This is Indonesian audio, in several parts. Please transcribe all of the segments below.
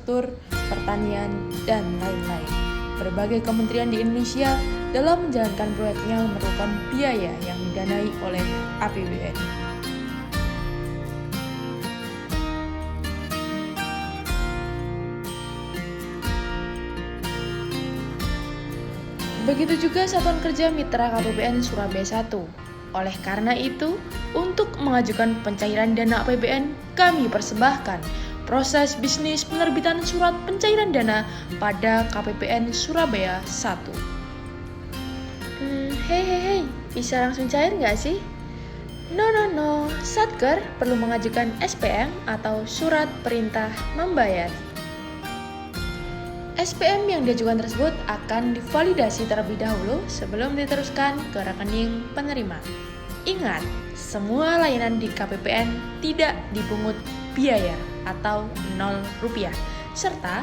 infrastruktur, pertanian, dan lain-lain. Berbagai kementerian di Indonesia dalam menjalankan proyeknya memerlukan biaya yang didanai oleh APBN. Begitu juga Satuan Kerja Mitra KPPN Surabaya 1. Oleh karena itu, untuk mengajukan pencairan dana APBN, kami persembahkan proses bisnis penerbitan surat pencairan dana pada KPPN Surabaya 1. Hei, bisa langsung cair nggak sih? No, Satker perlu mengajukan SPM atau Surat Perintah Membayar. SPM yang diajukan tersebut akan divalidasi terlebih dahulu sebelum diteruskan ke rekening penerima. Ingat, semua layanan di KPPN tidak dipungut biaya atau Rp0, serta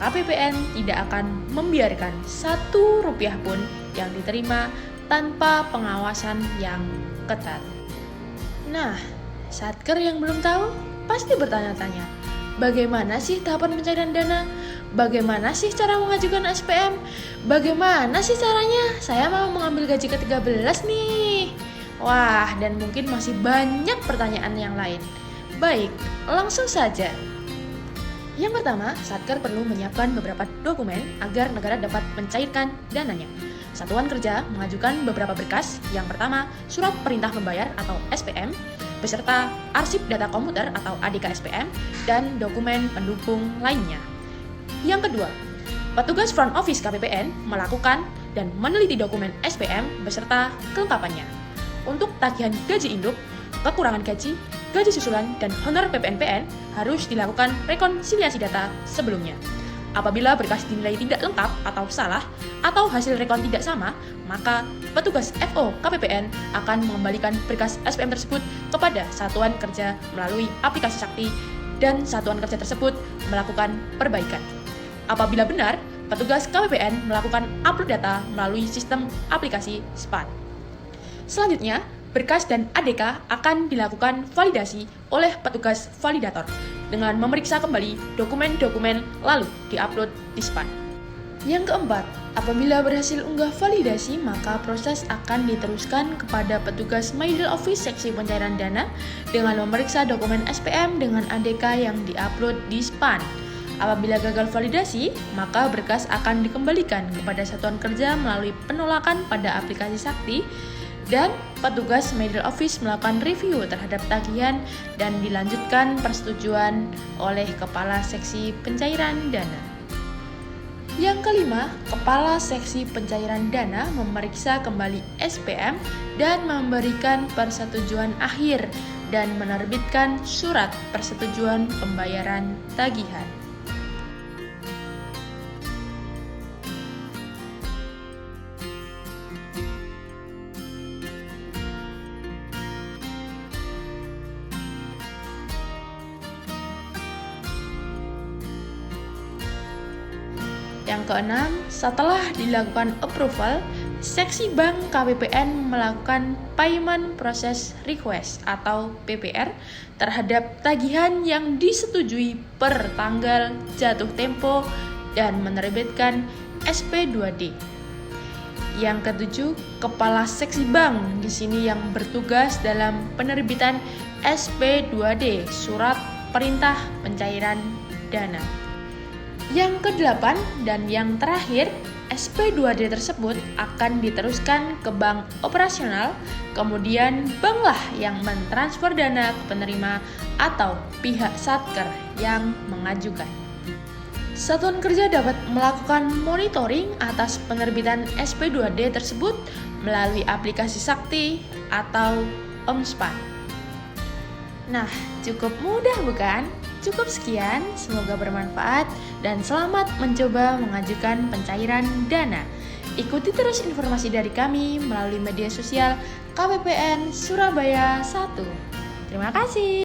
KPPN tidak akan membiarkan Rp1 pun yang diterima tanpa pengawasan yang ketat. Nah, Satker yang belum tahu pasti bertanya-tanya, bagaimana sih tahapan pencairan dana? Bagaimana sih cara mengajukan SPM? Bagaimana sih caranya? Saya mau mengambil gaji ke-13 nih. Wah, dan mungkin masih banyak pertanyaan yang lain. Baik, langsung saja. Yang pertama, Satker perlu menyiapkan beberapa dokumen agar negara dapat mencairkan dananya. Satuan Kerja mengajukan beberapa berkas. Yang pertama, Surat Perintah Membayar atau SPM, beserta arsip data komputer atau ADK SPM, dan dokumen pendukung lainnya. Yang kedua, petugas front office KPPN melakukan dan meneliti dokumen SPM beserta kelengkapannya. Untuk tagihan gaji induk, kekurangan gaji, gaji susulan, dan honor PPNPN harus dilakukan rekonsiliasi data sebelumnya. Apabila berkas dinilai tidak lengkap atau salah, atau hasil rekon tidak sama, maka petugas FO KPPN akan mengembalikan berkas SPM tersebut kepada Satuan Kerja melalui aplikasi Sakti, dan Satuan Kerja tersebut melakukan perbaikan. Apabila benar, petugas KPPN melakukan upload data melalui sistem aplikasi SPAN. Selanjutnya, berkas dan ADK akan dilakukan validasi oleh petugas validator dengan memeriksa kembali dokumen-dokumen lalu diupload di SPAN. Yang keempat, apabila berhasil unggah validasi, maka proses akan diteruskan kepada petugas middle office seksi pencairan dana dengan memeriksa dokumen SPM dengan ADK yang diupload di SPAN. Apabila gagal validasi, maka berkas akan dikembalikan kepada Satuan Kerja melalui penolakan pada aplikasi Sakti, dan petugas middle office melakukan review terhadap tagihan dan dilanjutkan persetujuan oleh Kepala Seksi Pencairan Dana. Yang kelima, Kepala Seksi Pencairan Dana memeriksa kembali SPM dan memberikan persetujuan akhir dan menerbitkan surat persetujuan pembayaran tagihan. Yang keenam, setelah dilakukan approval, Seksi Bank KPPN melakukan Payment Process Request atau PPR terhadap tagihan yang disetujui per tanggal jatuh tempo dan menerbitkan SP2D. Yang ketujuh, Kepala Seksi Bank di sini yang bertugas dalam penerbitan SP2D, Surat Perintah Pencairan Dana. Yang kedelapan dan yang terakhir, SP2D tersebut akan diteruskan ke bank operasional, kemudian banklah yang mentransfer dana ke penerima atau pihak Satker yang mengajukan. Satuan Kerja dapat melakukan monitoring atas penerbitan SP2D tersebut melalui aplikasi Sakti atau OMSPAN. Nah, cukup mudah bukan? Cukup sekian, semoga bermanfaat dan selamat mencoba mengajukan pencairan dana. Ikuti terus informasi dari kami melalui media sosial KPPN Surabaya 1. Terima kasih.